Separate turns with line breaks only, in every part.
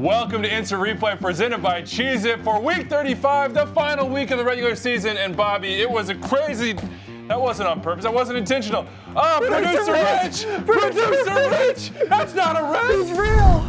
Welcome to Instant Replay presented by Cheez-It for week 35, the final week of the regular season. And Bobby, it was a crazy, that wasn't on purpose, that wasn't intentional. Oh, Producer Rich! Producer Rich! That's not a Rich!
It's real!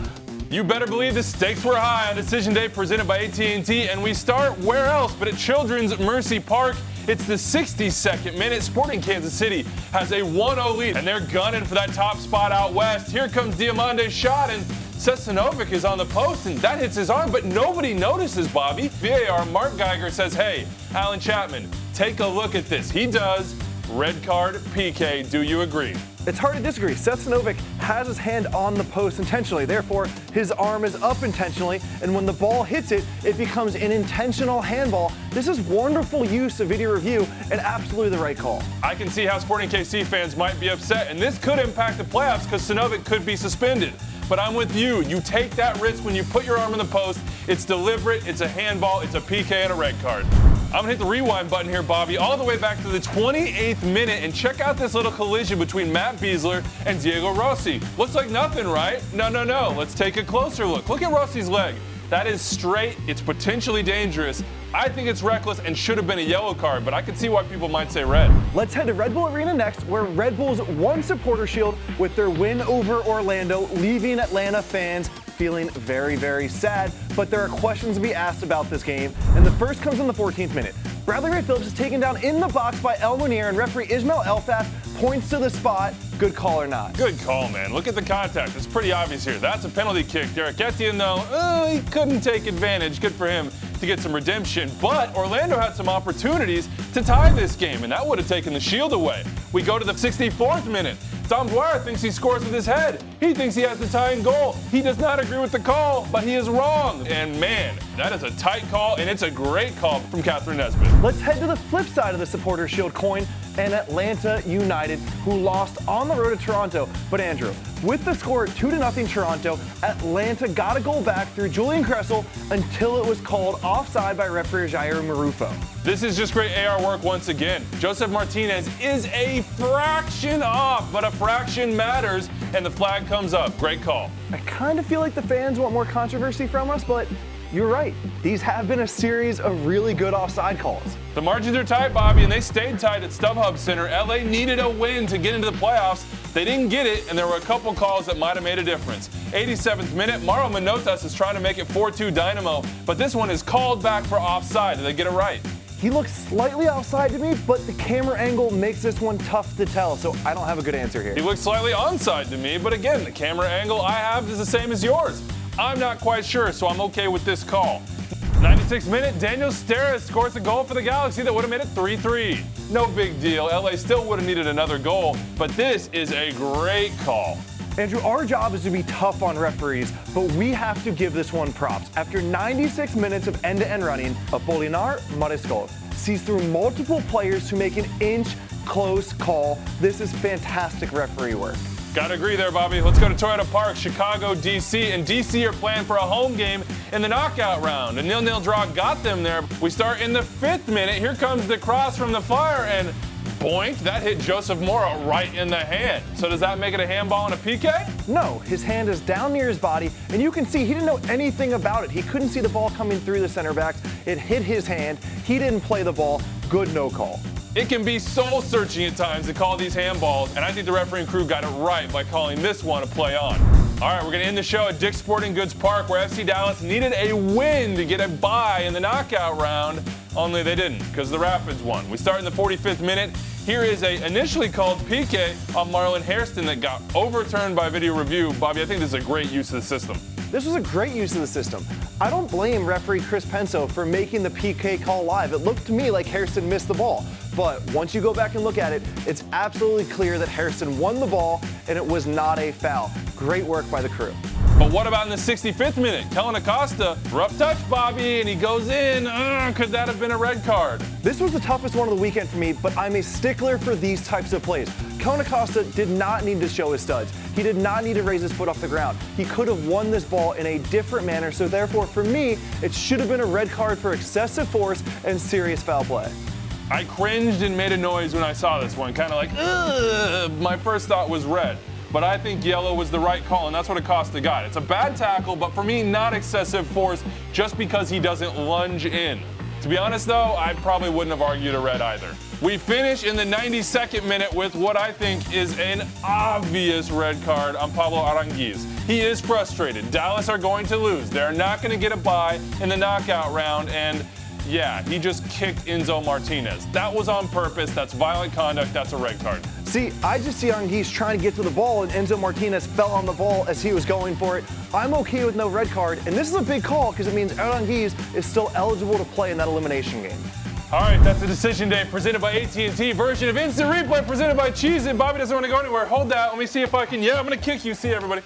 You better believe the stakes were high on Decision Day presented by AT&T, and we start where else but at Children's Mercy Park. It's the 62nd minute. Sporting Kansas City has a 1-0 lead, and they're gunning for that top spot out west. Here comes Diamande's shot, and Sesanovic is on the post, and that hits his arm, but nobody notices, Bobby. VAR, Mark Geiger says, hey, Alan Chapman, take a look at this. He does. Red card, PK, do you agree?
It's hard to disagree. Sesanovic has his hand on the post intentionally. Therefore, his arm is up intentionally, and when the ball hits it, it becomes an intentional handball. This is wonderful use of video review and absolutely the right call.
I can see how Sporting KC fans might be upset, and this could impact the playoffs because Sesanovic could be suspended. But I'm with you. You take that risk when you put your arm in the post. It's deliberate, it's a handball, it's a PK and a red card. I'm gonna hit the rewind button here, Bobby, all the way back to the 28th minute, and check out this little collision between Matt Beasler and Diego Rossi. Looks like nothing, right? No. Let's take a closer look. Look at Rossi's leg. That is straight, it's potentially dangerous. I think it's reckless and should have been a yellow card, but I can see why people might say red.
Let's head to Red Bull Arena next, where Red Bulls won Supporter Shield with their win over Orlando, leaving Atlanta fans feeling very, very sad. But there are questions to be asked about this game, and the first comes in the 14th minute. Bradley Ray Phillips is taken down in the box by El Munir, and referee Ismail Elfaf points to the spot. Good call or not?
Good call, man. Look at the contact. It's pretty obvious here. That's a penalty kick. Derek Etienne, though, he couldn't take advantage. Good for him to get some redemption. But Orlando had some opportunities to tie this game, and that would have taken the shield away. We go to the 64th minute. Tom Dwyer thinks he scores with his head. He thinks he has the tying goal. He does not agree with the call, but he is wrong. And man, that is a tight call, and it's a great call from Catherine Nesbitt.
Let's head to the flip side of the Supporter Shield coin and Atlanta United, who lost on the road to Toronto. But Andrew, with the score 2-0 Toronto, Atlanta got a goal back through Julian Kressel until it was called offside by referee Jair Marufo.
This is just great AR work once again. Joseph Martinez is a fraction off, but a fraction matters, and the flag comes up. Great call.
I kind of feel like the fans want more controversy from us, but you're right. These have been a series of really good offside calls.
The margins are tight, Bobby, and they stayed tight at StubHub Center. LA needed a win to get into the playoffs. They didn't get it, and there were a couple calls that might have made a difference. 87th minute, Mauro Manotas is trying to make it 4-2 Dynamo, but this one is called back for offside. Did they get it right?
He looks slightly offside to me, but the camera angle makes this one tough to tell, so I don't have a good answer here.
He looks slightly onside to me, but again, the camera angle I have is the same as yours. I'm not quite sure, so I'm okay with this call. 96th minute, Daniel Steres scores a goal for the Galaxy that would have made it 3-3. No big deal. LA still would have needed another goal, but this is a great call.
Andrew, our job is to be tough on referees, but we have to give this one props. After 96 minutes of end-to-end running, Apolinar Mariscal sees through multiple players to make an inch-close call. This is fantastic referee work.
Gotta agree there, Bobby. Let's go to Toyota Park, Chicago, D.C. And D.C. are playing for a home game in the knockout round. A 0-0 draw got them there. We start in the 5th minute. Here comes the cross from the Fire, and boink, that hit Joseph Mora right in the hand. So does that make it a handball and a PK?
No, his hand is down near his body, and you can see he didn't know anything about it. He couldn't see the ball coming through the center backs. It hit his hand. He didn't play the ball. Good no call.
It can be soul-searching at times to call these handballs, and I think the refereeing crew got it right by calling this one a play on. All right, we're going to end the show at Dick's Sporting Goods Park, where FC Dallas needed a win to get a bye in the knockout round, only they didn't, because the Rapids won. We start in the 45th minute. Here is a initially called PK on Marlon Hairston that got overturned by video review. Bobby, I think this is a great use of the system.
This was a great use of the system. I don't blame referee Chris Penso for making the PK call live. It looked to me like Hairston missed the ball. But once you go back and look at it, it's absolutely clear that Hairston won the ball and it was not a foul. Great work by the crew.
But what about in the 65th minute? Kellen Acosta, rough touch, Bobby, and he goes in. Could that have been a red card?
This was the toughest one of the weekend for me, but I'm a stickler for these types of plays. Kellen Acosta did not need to show his studs. He did not need to raise his foot off the ground. He could have won this ball in a different manner, so therefore, for me, it should have been a red card for excessive force and serious foul play.
I cringed and made a noise when I saw this one, kind of like, ugh. My first thought was red. but I think yellow was the right call, and that's what it cost the guy. It's a bad tackle, but for me, not excessive force just because he doesn't lunge in. To be honest, though, I probably wouldn't have argued a red either. We finish in the 92nd minute with what I think is an obvious red card on Pablo Aranguiz. He is frustrated. Dallas are going to lose. They're not going to get a bye in the knockout round, and yeah, he just kicked Enzo Martinez. That was on purpose. That's violent conduct. That's a red card.
See, I just see Aranguiz trying to get to the ball, and Enzo Martinez fell on the ball as he was going for it. I'm okay with no red card, and this is a big call because it means Aranguiz is still eligible to play in that elimination game.
All right, that's the decision day presented by AT&T, version of Instant Replay presented by Cheez-It. Bobby doesn't want to go anywhere. Hold that. Let me see if I can. Yeah, I'm going to kick you. See you, everybody.